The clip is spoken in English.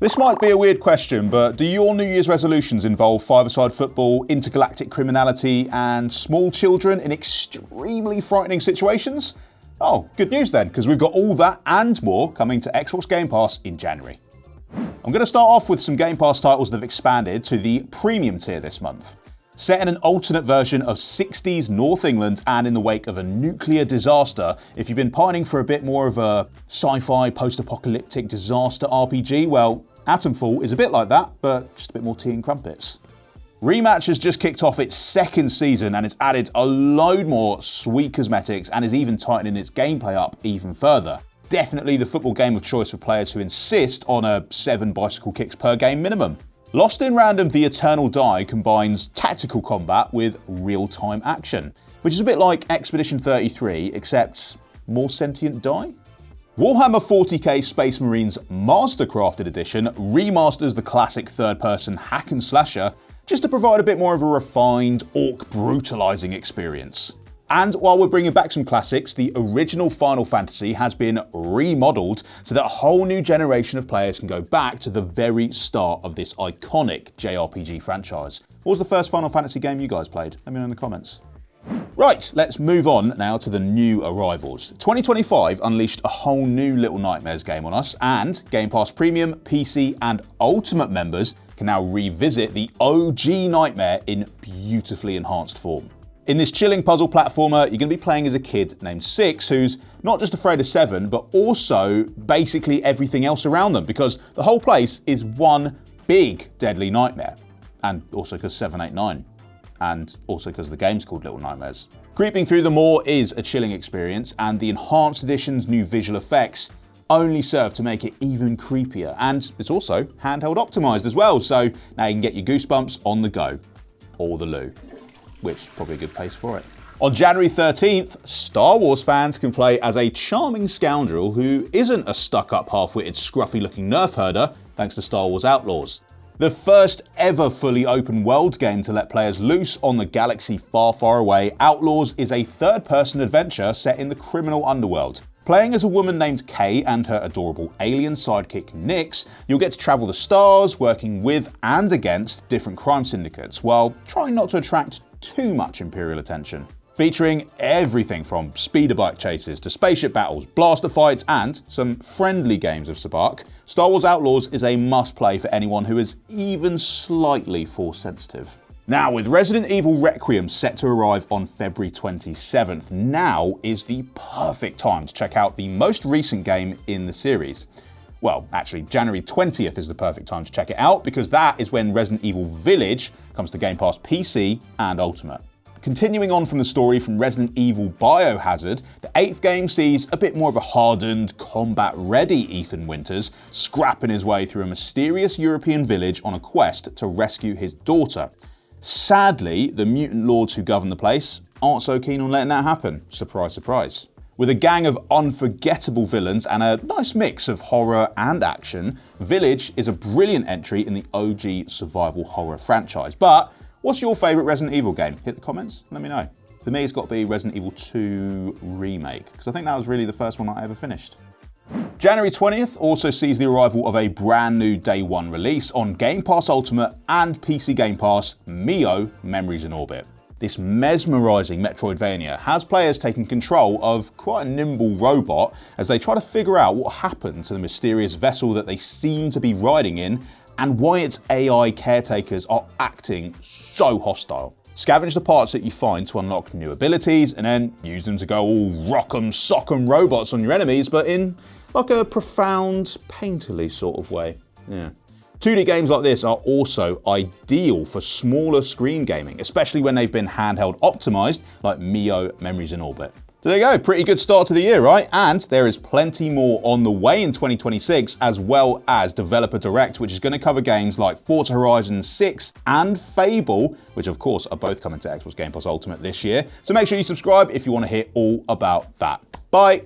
This might be a weird question, but do your New Year's resolutions involve five-a-side football, intergalactic criminality, and small children in extremely frightening situations? Oh, good news then, because we've got all that and more coming to Xbox Game Pass in January. I'm going to start off with some Game Pass titles that have expanded to the premium tier this month. Set in an alternate version of 60s North England and in the wake of a nuclear disaster, if you've been pining for a bit more of a sci-fi post-apocalyptic disaster RPG, well, Atomfall is a bit like that, but just a bit more tea and crumpets. Rematch has just kicked off its second season and it's added a load more sweet cosmetics and is even tightening its gameplay up even further. Definitely the football game of choice for players who insist on a 7 bicycle kicks per game minimum. Lost in Random The Eternal Die combines tactical combat with real-time action, which is a bit like Expedition 33, except more sentient die? Warhammer 40k Space Marines Mastercrafted Edition remasters the classic third-person hack and slasher just to provide a bit more of a refined, orc brutalizing experience. And while we're bringing back some classics, the original Final Fantasy has been remodeled so that a whole new generation of players can go back to the very start of this iconic JRPG franchise. What was the first Final Fantasy game you guys played? Let me know in the comments. Right, let's move on now to the new arrivals. 2025 unleashed a whole new Little Nightmares game on us, and Game Pass Premium, PC, and Ultimate members can now revisit the OG Nightmare in beautifully enhanced form. In this chilling puzzle platformer, you're going to be playing as a kid named Six, who's not just afraid of 7, but also basically everything else around them, because the whole place is one big deadly nightmare. And also because 7, 8, 9. And also because the game's called Little Nightmares. Creeping through the moor is a chilling experience, and the Enhanced Edition's new visual effects only serve to make it even creepier. And it's also handheld optimized as well, so now you can get your goosebumps on the go. Or the loo. Which is probably a good pace for it. On January 13th, Star Wars fans can play as a charming scoundrel who isn't a stuck-up, half-witted, scruffy-looking nerf herder, thanks to Star Wars Outlaws. The first ever fully open world game to let players loose on the galaxy far, far away, Outlaws is a third-person adventure set in the criminal underworld. Playing as a woman named Kay and her adorable alien sidekick Nyx, you'll get to travel the stars, working with and against different crime syndicates, while trying not to attract too much Imperial attention. Featuring everything from speeder bike chases to spaceship battles, blaster fights, and some friendly games of Sabacc, Star Wars Outlaws is a must-play for anyone who is even slightly Force-sensitive. Now, with Resident Evil Requiem set to arrive on February 27th, now is the perfect time to check out the most recent game in the series. Well, actually, January 20th is the perfect time to check it out, because that is when Resident Evil Village comes to Game Pass PC and Ultimate. Continuing on from the story from Resident Evil BIOHAZARD, the 8th game sees a bit more of a hardened, combat-ready Ethan Winters scrapping his way through a mysterious European village on a quest to rescue his daughter. Sadly, the mutant lords who govern the place aren't so keen on letting that happen. Surprise, surprise. With a gang of unforgettable villains and a nice mix of horror and action, Village is a brilliant entry in the OG survival horror franchise. But what's your favourite Resident Evil game? Hit the comments, let me know. For me, it's got to be Resident Evil 2 Remake, because I think that was really the first one I ever finished. January 20th also sees the arrival of a brand new Day 1 release on Game Pass Ultimate and PC Game Pass, Mio Memories in Orbit. This mesmerising Metroidvania has players taking control of quite a nimble robot as they try to figure out what happened to the mysterious vessel that they seem to be riding in and why its AI caretakers are acting so hostile. Scavenge the parts that you find to unlock new abilities and then use them to go all rock'em sock'em robots on your enemies, but in like a profound, painterly sort of way. Yeah. 2D games like this are also ideal for smaller screen gaming, especially when they've been handheld optimized like Mio Memories in Orbit. So there you go, pretty good start to the year, right? And there is plenty more on the way in 2026, as well as Developer Direct, which is going to cover games like Forza Horizon 6 and Fable, which of course are both coming to Xbox Game Pass Ultimate this year. So make sure you subscribe if you want to hear all about that. Bye!